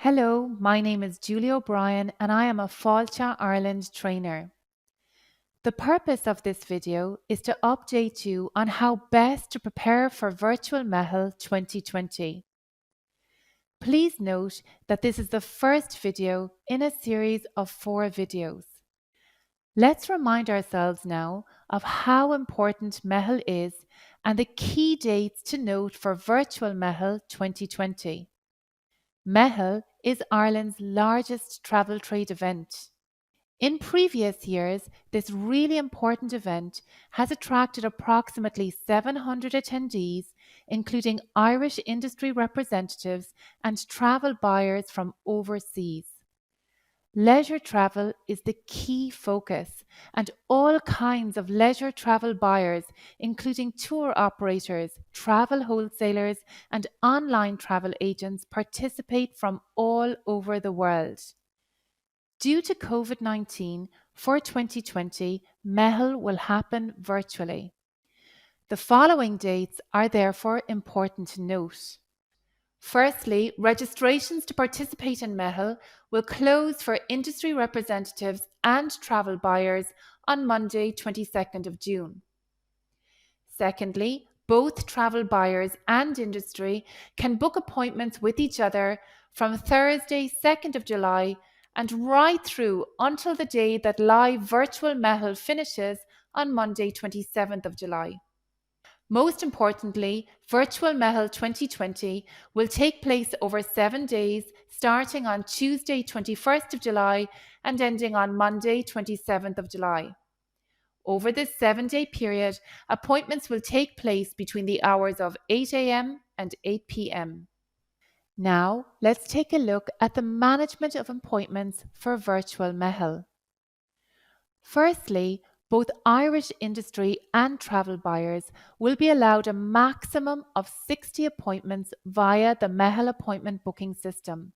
Hello, my name is Julie O'Brien and I am a Fáilte Ireland trainer. The purpose of this video is to update you on how best to prepare for Virtual Meitheal 2020. Please note that this is the first video in a series of 4 videos. Let's remind ourselves now of how important Meitheal is and the key dates to note for Virtual Meitheal 2020. Meitheal is Ireland's largest travel trade event. In previous years, this really important event has attracted approximately 700 attendees, including Irish industry representatives and travel buyers from overseas. Leisure travel is the key focus, and all kinds of leisure travel buyers, including tour operators, travel wholesalers, and online travel agents, participate from all over the world. Due to COVID-19, for 2020, Meitheal will happen virtually. The following dates are therefore important to note. Firstly, registrations to participate in Meitheal will close for industry representatives and travel buyers on Monday, 22nd of June. Secondly, both travel buyers and industry can book appointments with each other from Thursday, 2nd of July and right through until the day that live Virtual Meitheal finishes on Monday, 27th of July. Most importantly, Virtual Meitheal 2020 will take place over 7 days, starting on Tuesday 21st of July and ending on Monday 27th of July. Over this 7-day period, appointments will take place between the hours of 8 a.m. and 8 p.m. Now, let's take a look at the management of appointments for Virtual Meitheal. Firstly, both Irish industry and travel buyers will be allowed a maximum of 60 appointments via the Meitheal appointment booking system.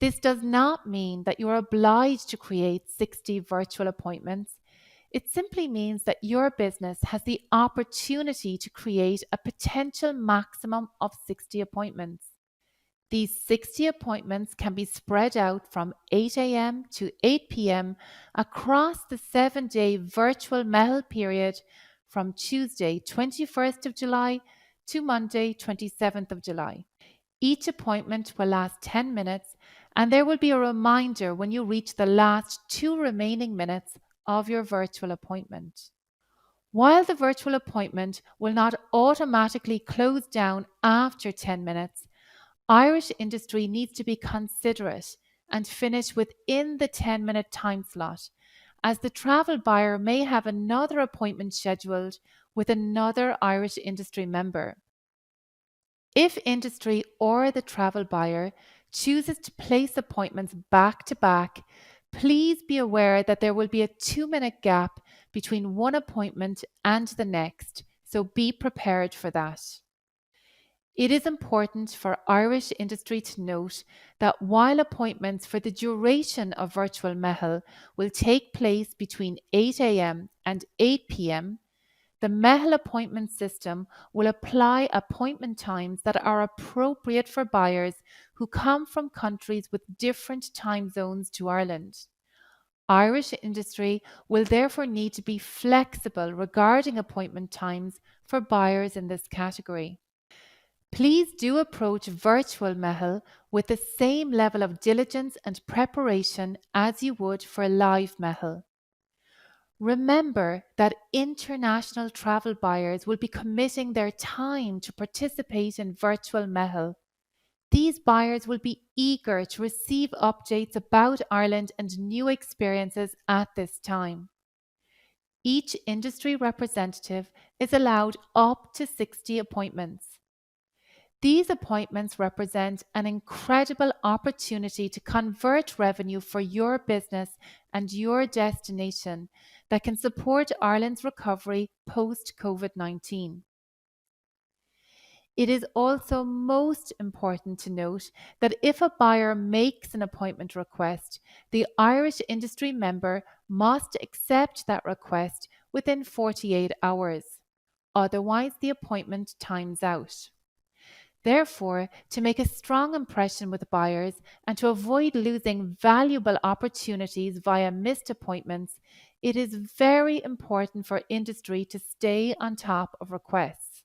This does not mean that you are obliged to create 60 virtual appointments. It simply means that your business has the opportunity to create a potential maximum of 60 appointments. These 60 appointments can be spread out from 8 a.m. to 8 p.m. across the 7-day virtual Meitheal period from Tuesday 21st of July to Monday 27th of July. Each appointment will last 10 minutes and there will be a reminder when you reach the last 2 remaining minutes of your virtual appointment. While the virtual appointment will not automatically close down after 10 minutes, Irish industry needs to be considerate and finish within the 10-minute time slot, as the travel buyer may have another appointment scheduled with another Irish industry member. If industry or the travel buyer chooses to place appointments back to back, please be aware that there will be a 2-minute gap between one appointment and the next, so be prepared for that. It is important for Irish industry to note that while appointments for the duration of Virtual Meitheal will take place between 8 a.m. and 8 p.m., the Meitheal appointment system will apply appointment times that are appropriate for buyers who come from countries with different time zones to Ireland. Irish industry will therefore need to be flexible regarding appointment times for buyers in this category. Please do approach Virtual Meitheal with the same level of diligence and preparation as you would for a live Meitheal. Remember that international travel buyers will be committing their time to participate in Virtual Meitheal. These buyers will be eager to receive updates about Ireland and new experiences at this time. Each industry representative is allowed up to 60 appointments. These appointments represent an incredible opportunity to convert revenue for your business and your destination that can support Ireland's recovery post-COVID-19. It is also most important to note that if a buyer makes an appointment request, the Irish industry member must accept that request within 48 hours. Otherwise, the appointment times out. Therefore, to make a strong impression with buyers and to avoid losing valuable opportunities via missed appointments, it is very important for industry to stay on top of requests.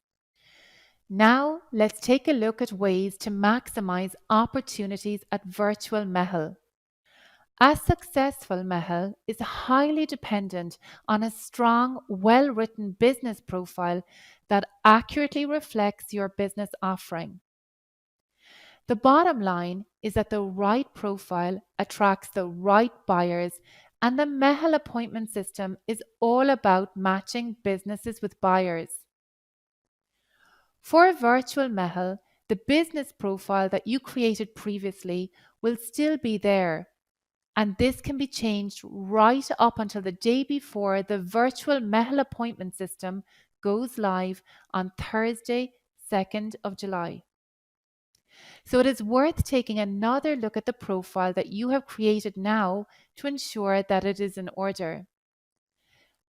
Now, let's take a look at ways to maximize opportunities at Virtual Meitheal. A successful Meitheal is highly dependent on a strong, well-written business profile that accurately reflects your business offering. The bottom line is that the right profile attracts the right buyers, and the Meitheal appointment system is all about matching businesses with buyers. For a Virtual Meitheal, the business profile that you created previously will still be there, and this can be changed right up until the day before the Virtual Meitheal appointment system goes live on Thursday, 2nd of July. So it is worth taking another look at the profile that you have created now to ensure that it is in order.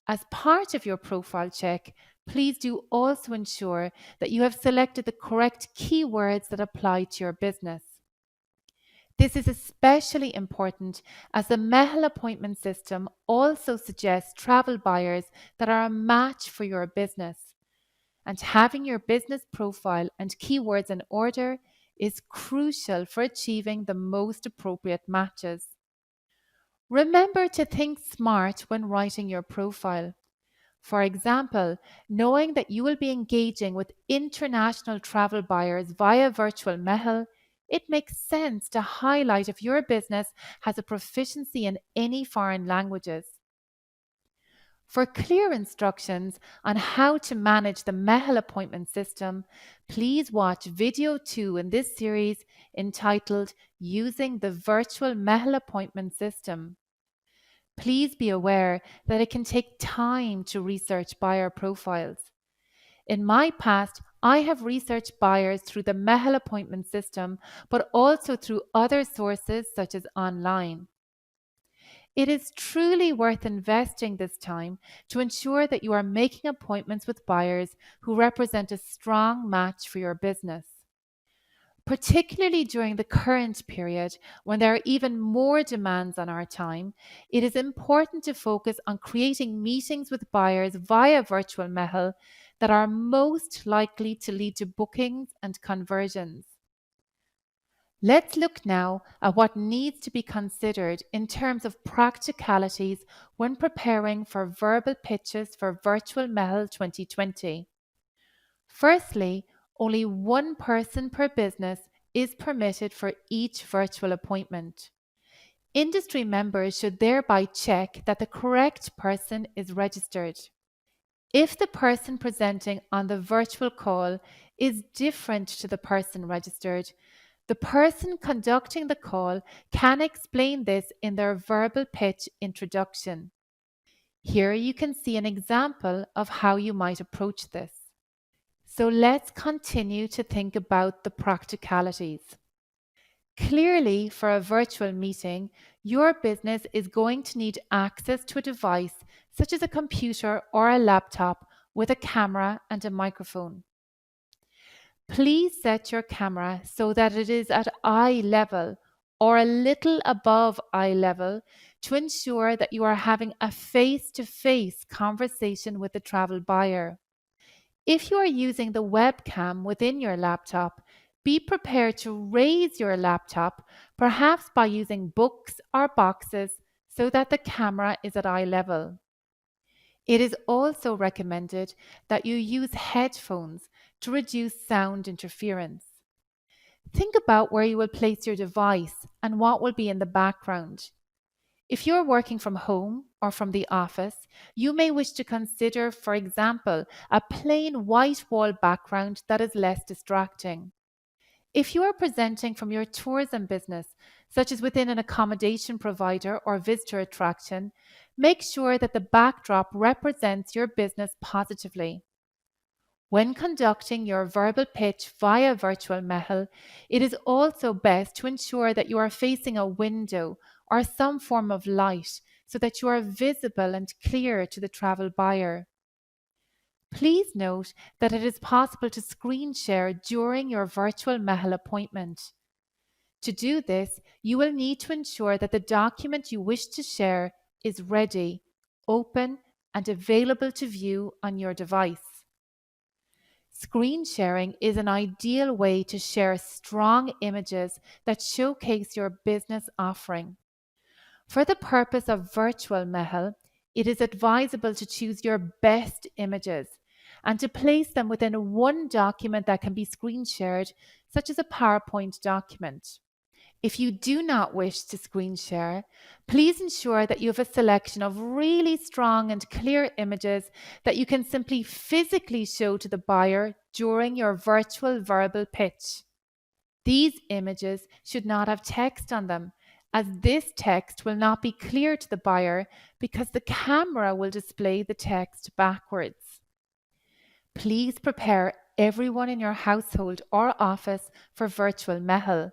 As part of your profile check, please do also ensure that you have selected the correct keywords that apply to your business. This is especially important as the Meitheal appointment system also suggests travel buyers that are a match for your business. And having your business profile and keywords in order is crucial for achieving the most appropriate matches. Remember to think smart when writing your profile. For example, knowing that you will be engaging with international travel buyers via Virtual Meitheal, it makes sense to highlight if your business has a proficiency in any foreign languages. For clear instructions on how to manage the Meitheal appointment system, please watch video 2 in this series entitled Using the Virtual Meitheal Appointment System. Please be aware that it can take time to research buyer profiles. In my past, I have researched buyers through the Meitheal appointment system, but also through other sources such as online. It is truly worth investing this time to ensure that you are making appointments with buyers who represent a strong match for your business. Particularly during the current period, when there are even more demands on our time, it is important to focus on creating meetings with buyers via Virtual Meitheal that are most likely to lead to bookings and conversions. Let's look now at what needs to be considered in terms of practicalities when preparing for verbal pitches for Virtual Meitheal 2020. Firstly, only one person per business is permitted for each virtual appointment. Industry members should thereby check that the correct person is registered. If the person presenting on the virtual call is different to the person registered, the person conducting the call can explain this in their verbal pitch introduction. Here you can see an example of how you might approach this. So let's continue to think about the practicalities. Clearly, for a virtual meeting, your business is going to need access to a device such as a computer or a laptop with a camera and a microphone. Please set your camera so that it is at eye level or a little above eye level to ensure that you are having a face-to-face conversation with the travel buyer. If you are using the webcam within your laptop, be prepared to raise your laptop, perhaps by using books or boxes, so that the camera is at eye level. It is also recommended that you use headphones to reduce sound interference. Think about where you will place your device and what will be in the background. If you're working from home or from the office, you may wish to consider, for example, a plain white wall background that is less distracting. If you are presenting from your tourism business, such as within an accommodation provider or visitor attraction, make sure that the backdrop represents your business positively. When conducting your verbal pitch via Virtual Meitheal, it is also best to ensure that you are facing a window or some form of light so that you are visible and clear to the travel buyer. Please note that it is possible to screen share during your virtual Meitheal appointment. To do this, you will need to ensure that the document you wish to share is ready, open, and available to view on your device. Screen sharing is an ideal way to share strong images that showcase your business offering. For the purpose of Virtual Meitheal, it is advisable to choose your best images and to place them within one document that can be screen shared, such as a PowerPoint document. If you do not wish to screen share, please ensure that you have a selection of really strong and clear images that you can simply physically show to the buyer during your virtual verbal pitch. These images should not have text on them, as this text will not be clear to the buyer because the camera will display the text backwards. Please prepare everyone in your household or office for Virtual Meitheal.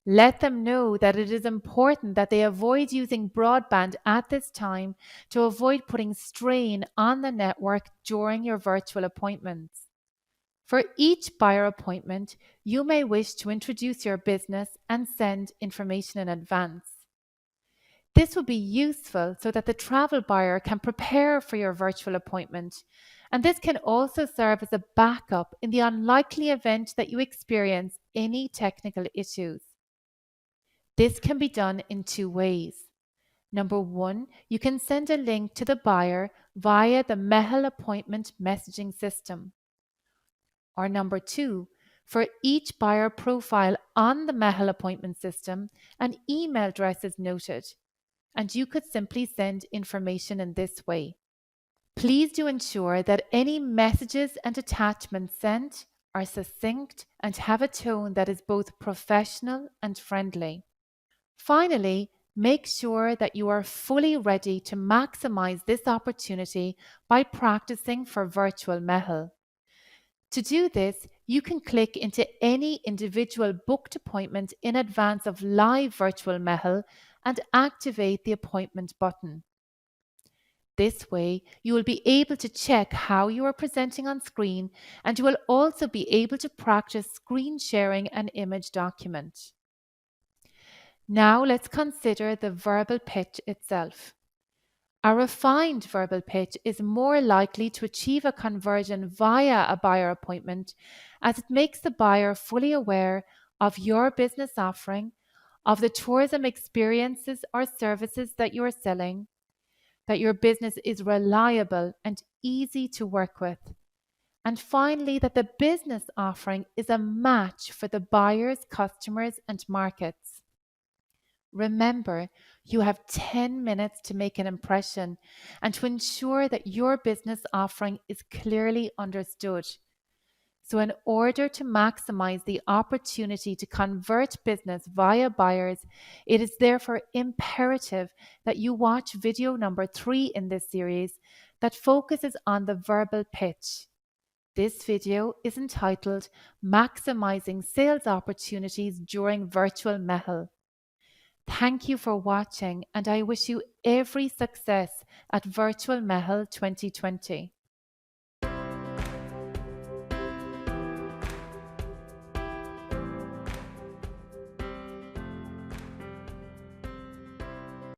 Let them know that it is important that they avoid using broadband at this time to avoid putting strain on the network during your virtual appointments. For each buyer appointment, you may wish to introduce your business and send information in advance. This will be useful so that the travel buyer can prepare for your virtual appointment, and this can also serve as a backup in the unlikely event that you experience any technical issues. This can be done in two ways. Number one, you can send a link to the buyer via the Meitheal appointment messaging system. Or number two, for each buyer profile on the Meitheal appointment system, an email address is noted, and you could simply send information in this way. Please do ensure that any messages and attachments sent are succinct and have a tone that is both professional and friendly. Finally, make sure that you are fully ready to maximize this opportunity by practicing for Virtual Meitheal. To do this, you can click into any individual booked appointment in advance of live Virtual Meitheal and activate the appointment button. This way, you will be able to check how you are presenting on screen, and you will also be able to practice screen sharing an image document. Now let's consider the verbal pitch itself. A refined verbal pitch is more likely to achieve a conversion via a buyer appointment, as it makes the buyer fully aware of your business offering, of the tourism experiences or services that you are selling, that your business is reliable and easy to work with, and finally, that the business offering is a match for the buyer's customers and markets. Remember, you have 10 minutes to make an impression and to ensure that your business offering is clearly understood. So, in order to maximize the opportunity to convert business via buyers, it is therefore imperative that you watch video number 3 in this series that focuses on the verbal pitch. This video is entitled Maximizing Sales Opportunities During Virtual Meitheal. Thank you for watching, and I wish you every success at Virtual Meitheal 2020.